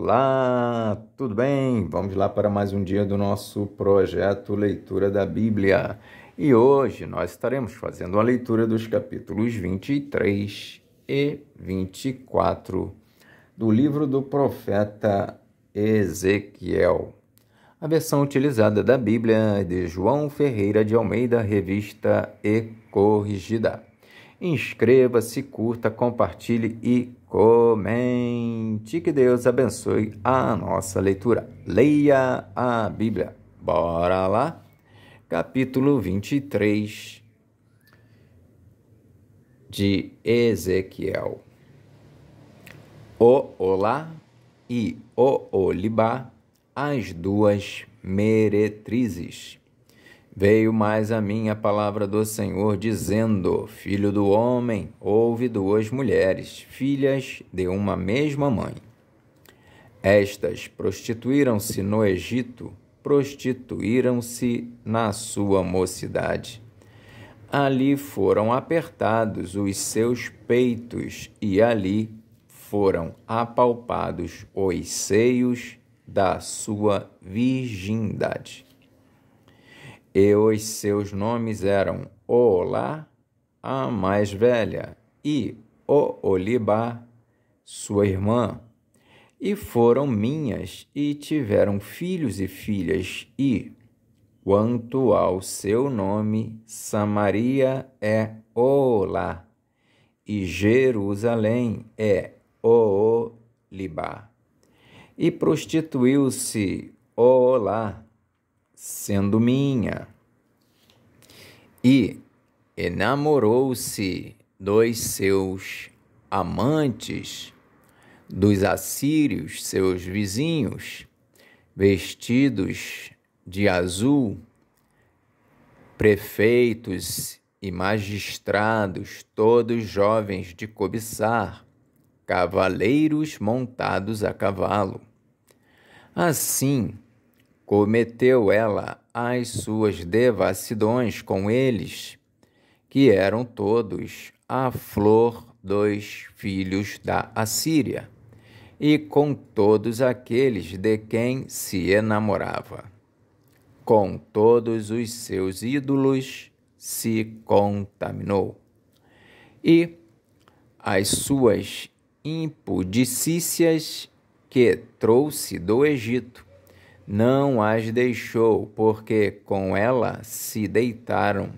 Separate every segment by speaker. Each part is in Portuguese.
Speaker 1: Olá, tudo bem? Vamos lá para mais um dia do nosso projeto Leitura da Bíblia. E hoje nós estaremos fazendo a leitura dos capítulos 23 e 24 do livro do profeta Ezequiel. A versão utilizada da Bíblia é de João Ferreira de Almeida, revista e corrigida. Inscreva-se, curta, compartilhe e comente. Que Deus abençoe a nossa leitura. Leia a Bíblia. Bora lá? Capítulo 23 de Ezequiel. O Olá e o Olibá, as duas meretrizes. Veio mais a mim a palavra do Senhor, dizendo: Filho do homem, houve duas mulheres, filhas de uma mesma mãe. Estas prostituíram-se no Egito, prostituíram-se na sua mocidade. Ali foram apertados os seus peitos, e ali foram apalpados os seios da sua virgindade. E os seus nomes eram Olá, a mais velha, e Olibá, sua irmã. E foram minhas, e tiveram filhos e filhas, e, quanto ao seu nome, Samaria é Olá, e Jerusalém é Olibá. E prostituiu-se Olá, sendo minha, e enamorou-se dos seus amantes, dos assírios, seus vizinhos, vestidos de azul, prefeitos e magistrados, todos jovens de cobiçar, cavaleiros montados a cavalo. Assim, cometeu ela as suas devassidões com eles, que eram todos a flor dos filhos da Assíria, e com todos aqueles de quem se enamorava. Com todos os seus ídolos se contaminou. E as suas impudicícias que trouxe do Egito, não as deixou, porque com ela se deitaram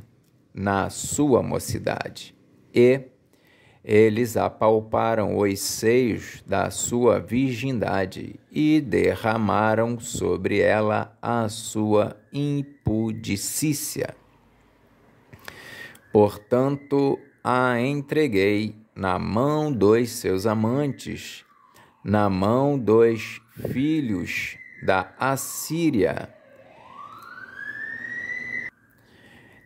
Speaker 1: na sua mocidade. E eles apalparam os seios da sua virgindade e derramaram sobre ela a sua impudicícia. Portanto, a entreguei na mão dos seus amantes, na mão dos filhos da Assíria,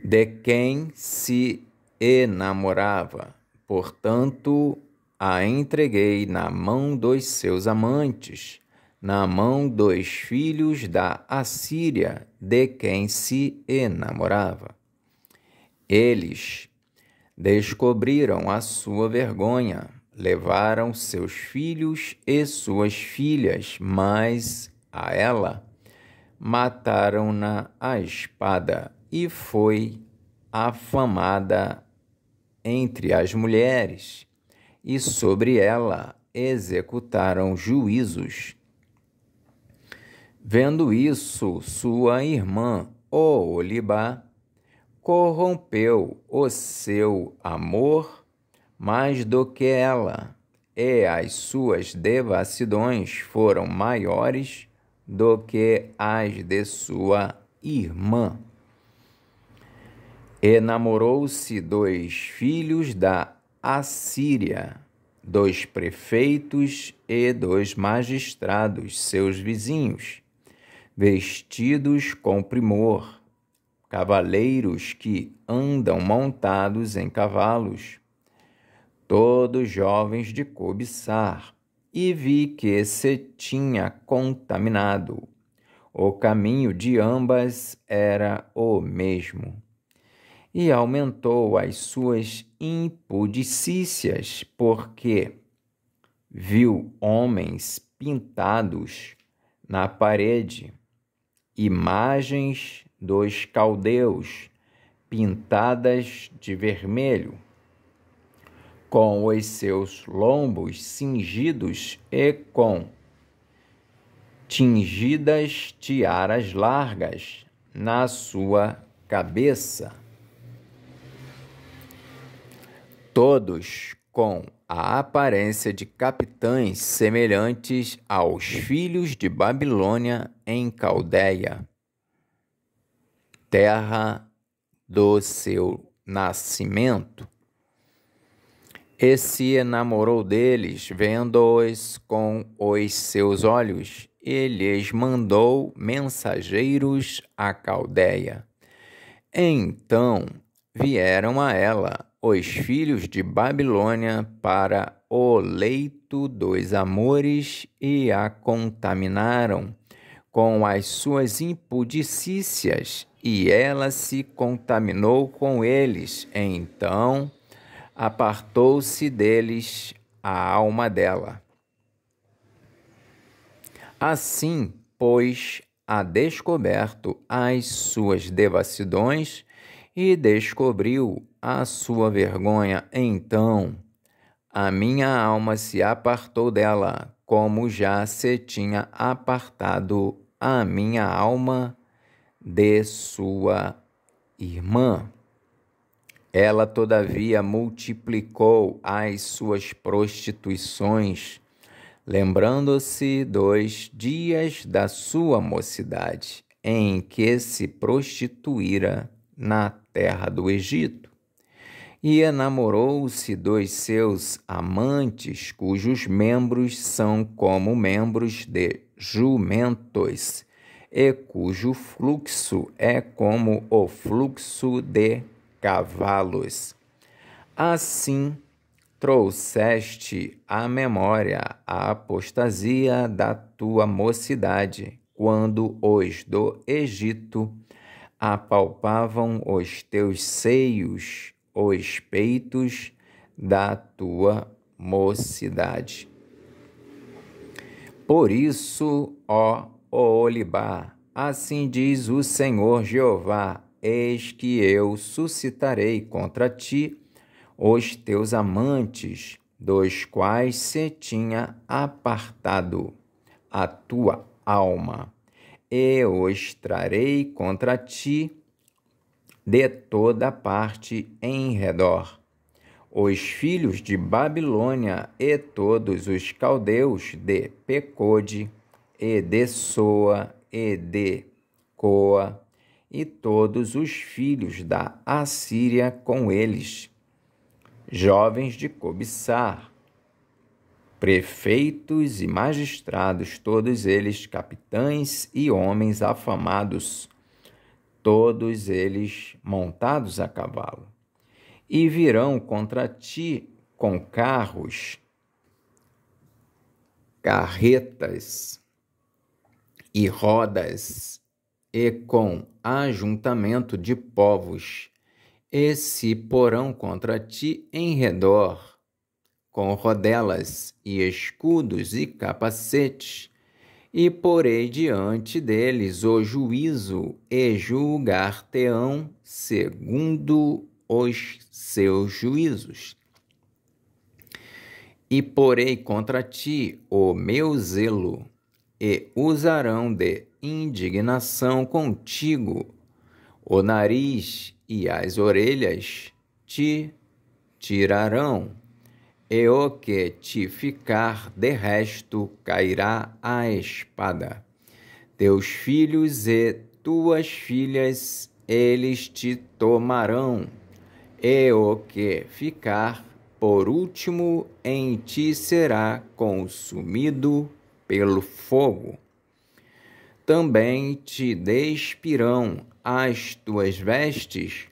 Speaker 1: de quem se enamorava. Portanto, a entreguei na mão dos seus amantes, na mão dos filhos da Assíria, de quem se enamorava. Eles descobriram a sua vergonha, levaram seus filhos e suas filhas, mas a ela mataram-na à espada, e foi afamada entre as mulheres, e sobre ela executaram juízos. Vendo isso, sua irmã Olibá corrompeu o seu amor mais do que ela, e as suas devassidões foram maiores do que as de sua irmã. Enamorou-se dos filhos da Assíria, dos prefeitos e dos magistrados, seus vizinhos, vestidos com primor, cavaleiros que andam montados em cavalos, todos jovens de cobiçar, e vi que se tinha contaminado. O caminho de ambas era o mesmo. E aumentou as suas impudicícias, porque viu homens pintados na parede, imagens dos caldeus pintadas de vermelho, com os seus lombos cingidos e com tingidas tiaras largas na sua cabeça, todos com a aparência de capitães semelhantes aos filhos de Babilônia em Caldeia, terra do seu nascimento. E se enamorou deles, vendo-os com os seus olhos, e lhes mandou mensageiros à Caldeia. Então vieram a ela os filhos de Babilônia para o leito dos amores e a contaminaram com as suas impudicícias, e ela se contaminou com eles. Então apartou-se deles a alma dela. Assim, pois, a descoberto as suas devassidões e descobriu a sua vergonha. Então a minha alma se apartou dela, como já se tinha apartado a minha alma de sua irmã. Ela, todavia, multiplicou as suas prostituições, lembrando-se dos dias da sua mocidade, em que se prostituíra na terra do Egito, e enamorou-se dos seus amantes, cujos membros são como membros de jumentos, e cujo fluxo é como o fluxo de cavalos. Assim trouxeste à memória a apostasia da tua mocidade, quando os do Egito apalpavam os teus seios, os peitos da tua mocidade. Por isso, ó Oholibá, assim diz o Senhor Jeová: eis que eu suscitarei contra ti os teus amantes, dos quais se tinha apartado a tua alma, e os trarei contra ti de toda parte em redor. Os filhos de Babilônia e todos os caldeus de Pecode, e de Soa, e de Coa, e todos os filhos da Assíria com eles, jovens de cobiçar, prefeitos e magistrados, todos eles capitães e homens afamados, todos eles montados a cavalo, e virão contra ti com carros, carretas e rodas, e com ajuntamento de povos, e se porão contra ti em redor, com rodelas e escudos e capacetes, e porei diante deles o juízo, e julgar-te-ão segundo os seus juízos. E porei contra ti o meu zelo, e usarão de indignação contigo, o nariz e as orelhas te tirarão, e o que te ficar de resto cairá a espada. Teus filhos e tuas filhas eles te tomarão, e o que ficar por último em ti será consumido pelo fogo. Também te despirão as tuas vestes,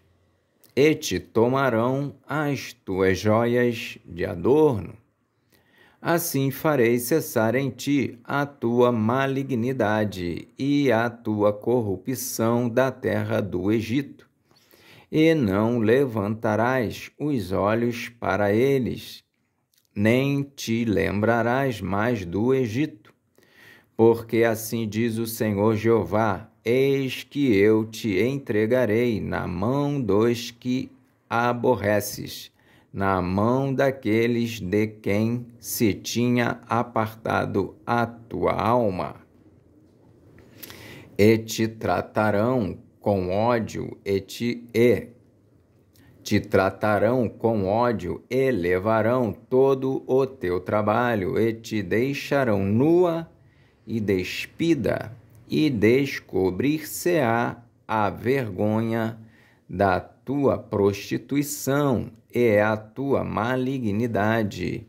Speaker 1: e te tomarão as tuas joias de adorno. Assim farei cessar em ti a tua malignidade e a tua corrupção da terra do Egito, e não levantarás os olhos para eles, nem te lembrarás mais do Egito, Porque assim diz o Senhor Jeová: eis que eu te entregarei na mão dos que aborreces, na mão daqueles de quem se tinha apartado a tua alma. E te tratarão com ódio te tratarão com ódio e levarão todo o teu trabalho e te deixarão nua e despida, e descobrir-se-á a vergonha da tua prostituição e a tua malignidade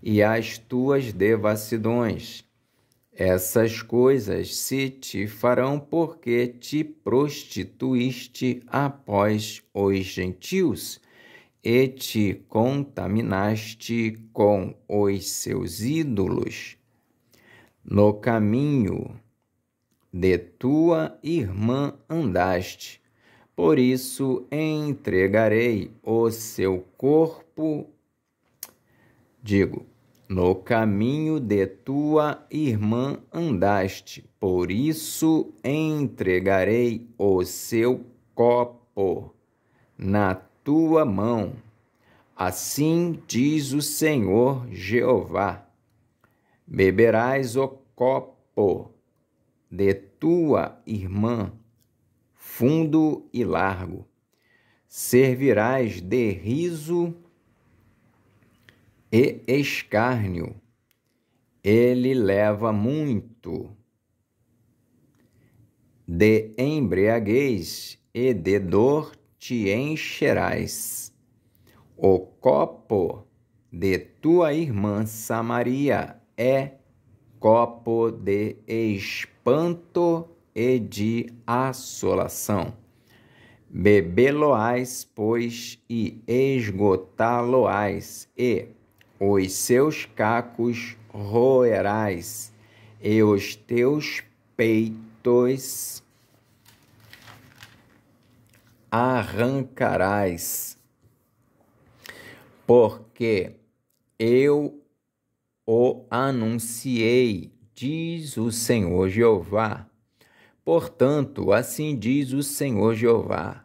Speaker 1: e as tuas devassidões. Essas coisas se te farão porque te prostituíste após os gentios e te contaminaste com os seus ídolos. No caminho de tua irmã andaste, por isso entregarei o seu corpo, no caminho de tua irmã andaste, por isso entregarei o seu copo na tua mão. Assim diz o Senhor Jeová: beberás o copo de tua irmã, fundo e largo, servirás de riso e escárnio. Ele leva muito de embriaguez e de dor te encherás. O copo de tua irmã Samaria é copo de espanto e de assolação. Bebê-lo-ás, pois, e esgotá-lo-ás, e os seus cacos roerás, e os teus peitos arrancarás, porque eu o anunciei, diz o Senhor Jeová. Portanto, assim diz o Senhor Jeová: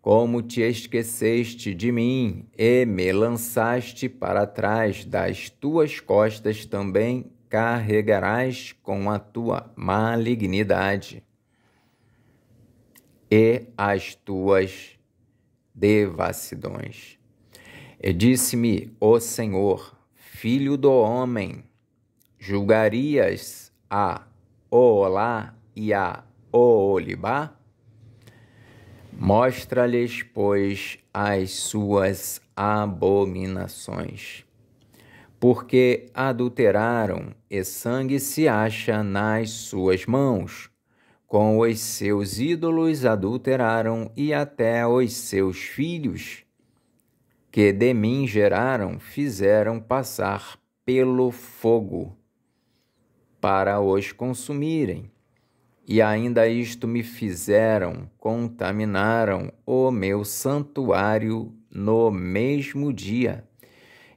Speaker 1: como te esqueceste de mim e me lançaste para trás das tuas costas, também carregarás com a tua malignidade e as tuas devassidões. E disse-me o Senhor: filho do homem, julgarias a Oolá e a Oolibá? Mostra-lhes, pois, as suas abominações, porque adulteraram, e sangue se acha nas suas mãos. Com os seus ídolos adulteraram, e até os seus filhos, que de mim geraram, fizeram passar pelo fogo, para os consumirem. E ainda isto me fizeram, contaminaram o meu santuário no mesmo dia,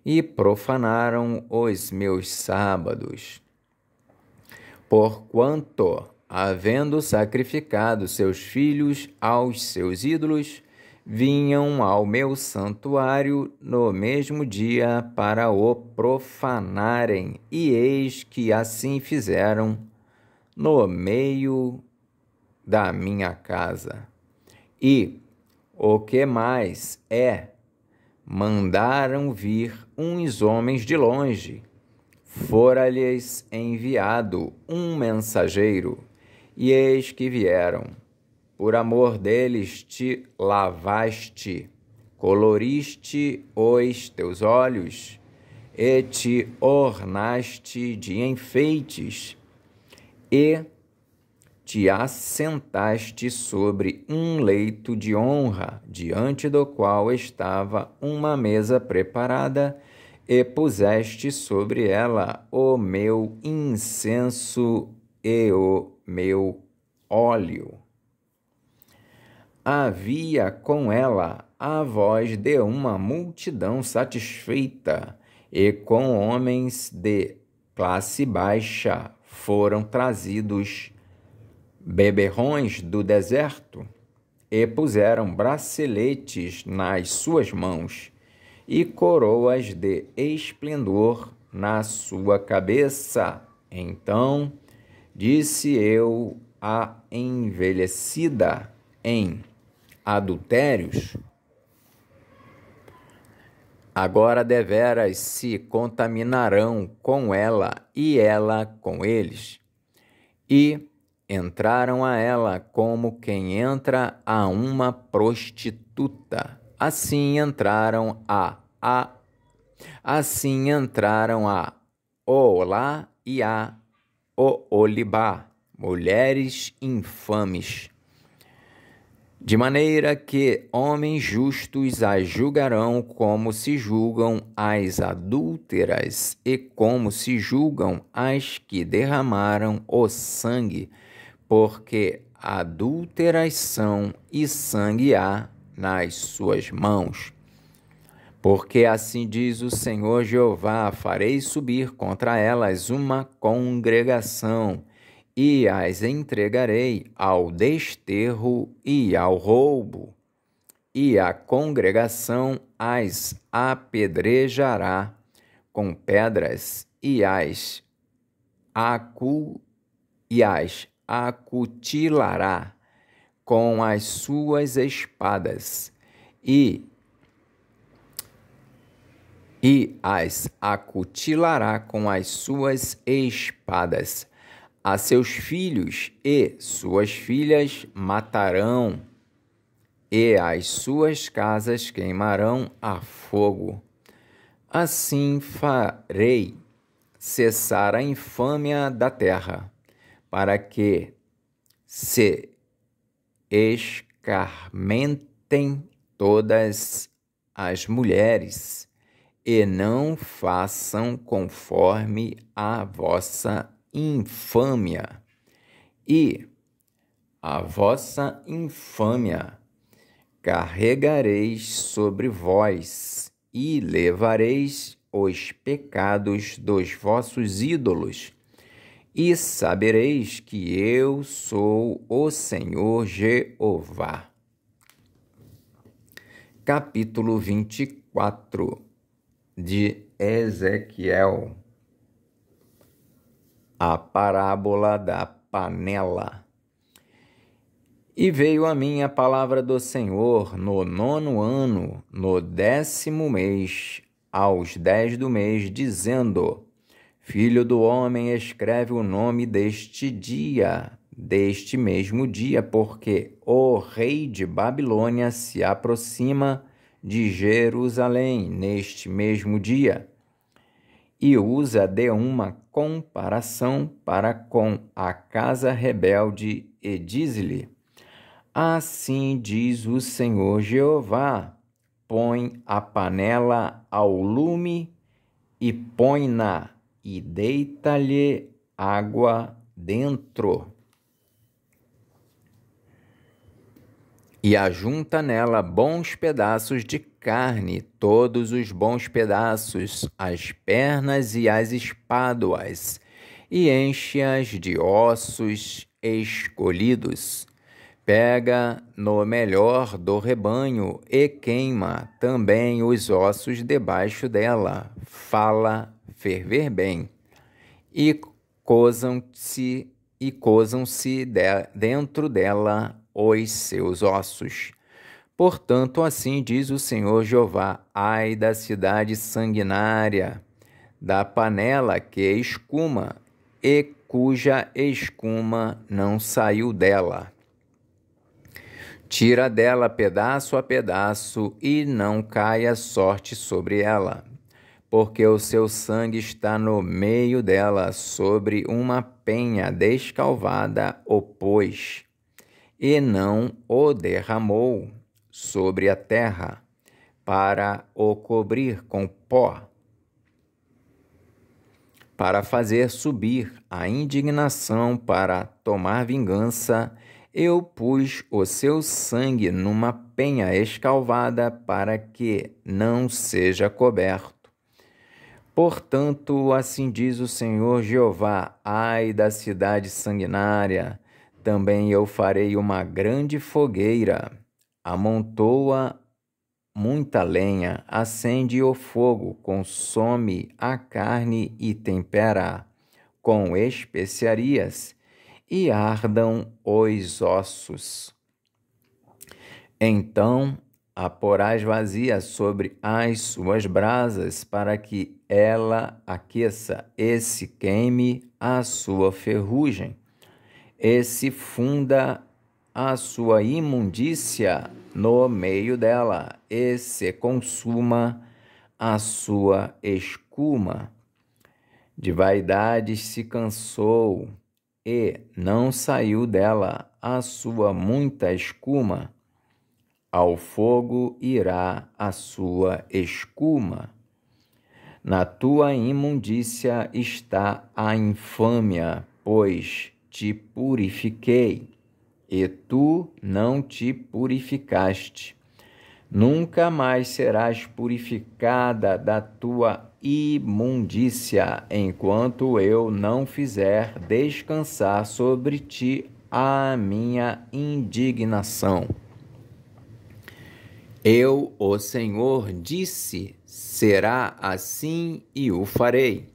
Speaker 1: e profanaram os meus sábados. Porquanto, havendo sacrificado seus filhos aos seus ídolos, vinham ao meu santuário no mesmo dia para o profanarem, e eis que assim fizeram no meio da minha casa. E o que mais é, mandaram vir uns homens de longe, fora-lhes enviado um mensageiro, e eis que vieram. Por amor deles te lavaste, coloriste os teus olhos, e te ornaste de enfeites, e te assentaste sobre um leito de honra, diante do qual estava uma mesa preparada, e puseste sobre ela o meu incenso e o meu óleo. Havia com ela a voz de uma multidão satisfeita, e com homens de classe baixa, foram trazidos beberrões do deserto e puseram braceletes nas suas mãos e coroas de esplendor na sua cabeça. Então disse eu à envelhecida em adultérios: agora deveras se contaminarão com ela e ela com eles. E entraram a ela como quem entra a uma prostituta. Assim entraram a Olá e a Oholibá, mulheres infames. De maneira que homens justos as julgarão como se julgam as adúlteras e como se julgam as que derramaram o sangue, porque adúlteras são e sangue há nas suas mãos. Porque assim diz o Senhor Jeová: farei subir contra elas uma congregação, e as entregarei ao desterro e ao roubo, e a congregação as apedrejará com pedras e as acutilará com as suas espadas, e as acutilará com as suas espadas. A seus filhos e suas filhas matarão, e as suas casas queimarão a fogo. Assim farei cessar a infâmia da terra, para que se escarmentem todas as mulheres, e não façam conforme a vossa infâmia. E a vossa infâmia carregareis sobre vós, e levareis os pecados dos vossos ídolos, e sabereis que eu sou o Senhor Jeová. Capítulo 24 de Ezequiel. A parábola da panela. E veio a mim a palavra do Senhor no 9º ano, no 10º mês, aos 10 do mês, dizendo: Filho do homem, escreve o nome deste dia, deste mesmo dia, porque o rei de Babilônia se aproxima de Jerusalém neste mesmo dia. E usa de uma comparação para com a casa rebelde e diz-lhe: assim diz o Senhor Jeová: põe a panela ao lume e põe-na e deita-lhe água dentro. E ajunta nela bons pedaços de carne, todos os bons pedaços, as pernas e as espáduas, e enche-as de ossos escolhidos. Pega no melhor do rebanho e queima também os ossos debaixo dela, fala ferver bem, e cozam-se dentro dela os seus ossos. Portanto, assim diz o Senhor Jeová: ai da cidade sanguinária, da panela que escuma, e cuja escuma não saiu dela. Tira dela pedaço a pedaço, e não caia sorte sobre ela, porque o seu sangue está no meio dela, sobre uma penha descalvada o pôs, e não o derramou sobre a terra, para o cobrir com pó, para fazer subir a indignação, para tomar vingança. Eu pus o seu sangue numa penha escalvada, para que não seja coberto. Portanto, assim diz o Senhor Jeová: ai da cidade sanguinária, também eu farei uma grande fogueira, amontoa muita lenha, acende o fogo, consome a carne e tempera com especiarias, e ardam os ossos. Então a porás vazia sobre as suas brasas, para que ela aqueça e se queime a sua ferrugem, e se funda a sua imundícia no meio dela, e se consuma a sua escuma. De vaidades se cansou, e não saiu dela a sua muita escuma. Ao fogo irá a sua escuma. Na tua imundícia está a infâmia, pois te purifiquei, e tu não te purificaste. Nunca mais serás purificada da tua imundícia, enquanto eu não fizer descansar sobre ti a minha indignação. Eu, o Senhor, disse: será assim e o farei.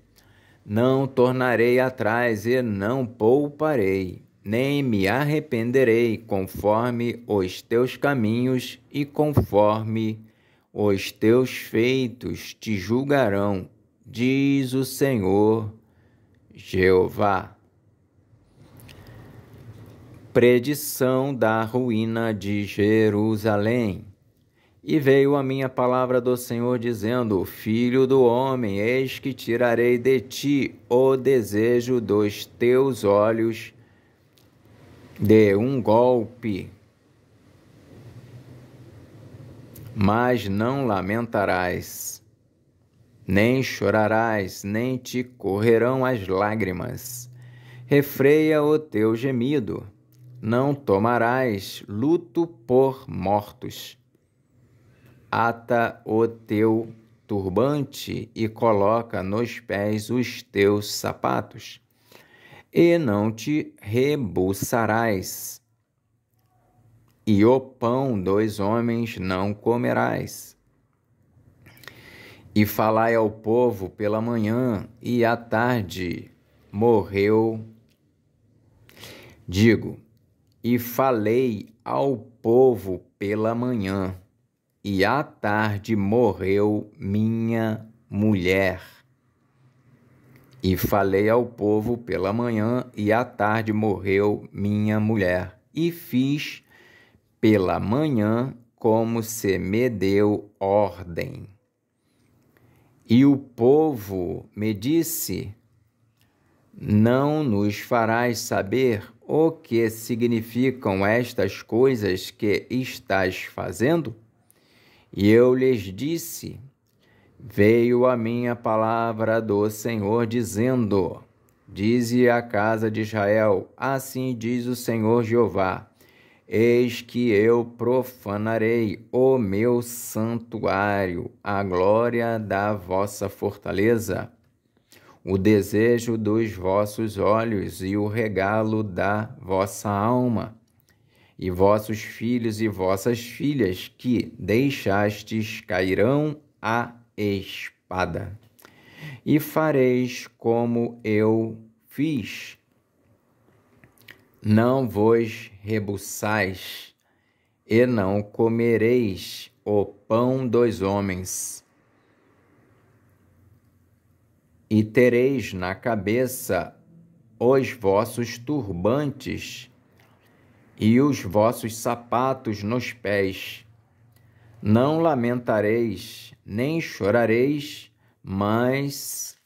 Speaker 1: Não tornarei atrás e não pouparei, nem me arrependerei, conforme os teus caminhos e conforme os teus feitos te julgarão, diz o Senhor Jeová. Predição da ruína de Jerusalém. E veio a minha palavra do Senhor, dizendo: Filho do homem, eis que tirarei de ti o desejo dos teus olhos de um golpe, mas não lamentarás, nem chorarás, nem te correrão as lágrimas. Refreia o teu gemido, não tomarás luto por mortos. Ata o teu turbante e coloca nos pés os teus sapatos, e não te rebuçarás, e o pão dos homens não comerás. E falai ao povo pela manhã, e à tarde e falei ao povo pela manhã, e à tarde morreu minha mulher. E falei ao povo pela manhã, e à tarde morreu minha mulher. E fiz pela manhã como se me deu ordem. E o povo me disse: não nos farás saber o que significam estas coisas que estás fazendo? E eu lhes disse: veio a minha palavra do Senhor, dizendo: dize à casa de Israel: assim diz o Senhor Jeová: eis que eu profanarei o meu santuário, a glória da vossa fortaleza, o desejo dos vossos olhos e o regalo da vossa alma. E vossos filhos e vossas filhas que deixastes cairão a espada. E fareis como eu fiz. Não vos rebuçais, e não comereis o pão dos homens. E tereis na cabeça os vossos turbantes, e os vossos sapatos nos pés. Não lamentareis, nem chorareis, mas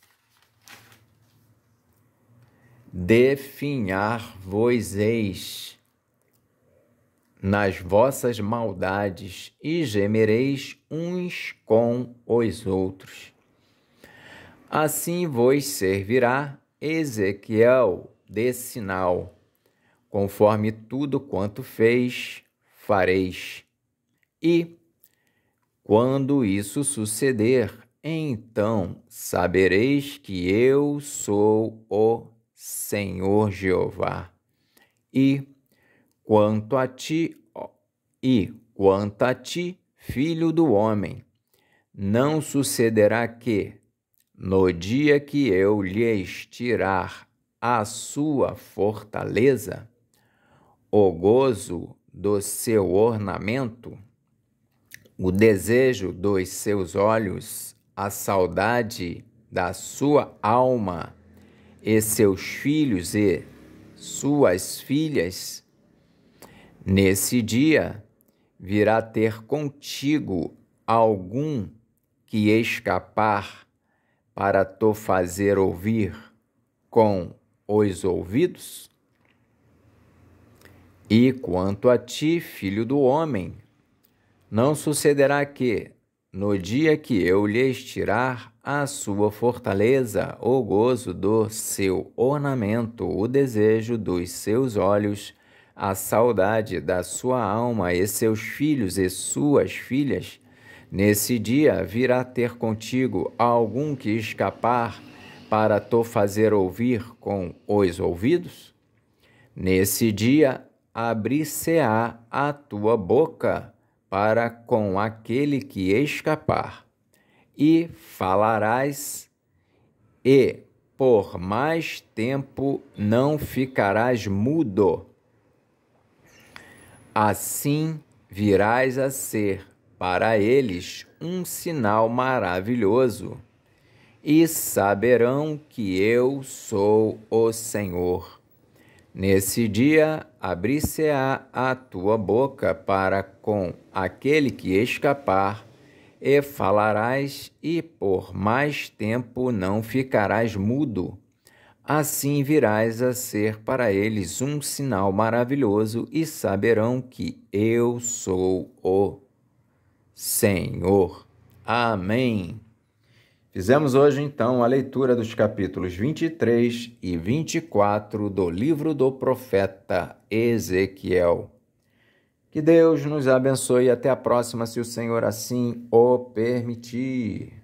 Speaker 1: definhar-vos-eis nas vossas maldades, e gemereis uns com os outros. Assim vos servirá Ezequiel de sinal. Conforme tudo quanto fez, fareis. E, quando isso suceder, então sabereis que eu sou o Senhor Jeová. E quanto a ti, filho do homem, não sucederá que, no dia que eu lhes tirar a sua fortaleza, o gozo do seu ornamento, o desejo dos seus olhos, a saudade da sua alma, e seus filhos e suas filhas, nesse dia virá ter contigo algum que escapar para te fazer ouvir com os ouvidos? E quanto a ti, filho do homem, não sucederá que, no dia que eu lhes tirar a sua fortaleza, o gozo do seu ornamento, o desejo dos seus olhos, a saudade da sua alma e seus filhos e suas filhas, nesse dia virá ter contigo algum que escapar para te fazer ouvir com os ouvidos? Nesse dia abrir-se-á a tua boca para com aquele que escapar, e falarás, e por mais tempo não ficarás mudo. Assim virás a ser para eles um sinal maravilhoso, e saberão que eu sou o Senhor. Nesse dia abrir-se-á a tua boca para com aquele que escapar, e falarás, e por mais tempo não ficarás mudo. Assim virás a ser para eles um sinal maravilhoso, e saberão que eu sou o Senhor. Amém. Fizemos hoje, então, a leitura dos capítulos 23 e 24 do livro do profeta Ezequiel. Que Deus nos abençoe e até a próxima, se o Senhor assim o permitir.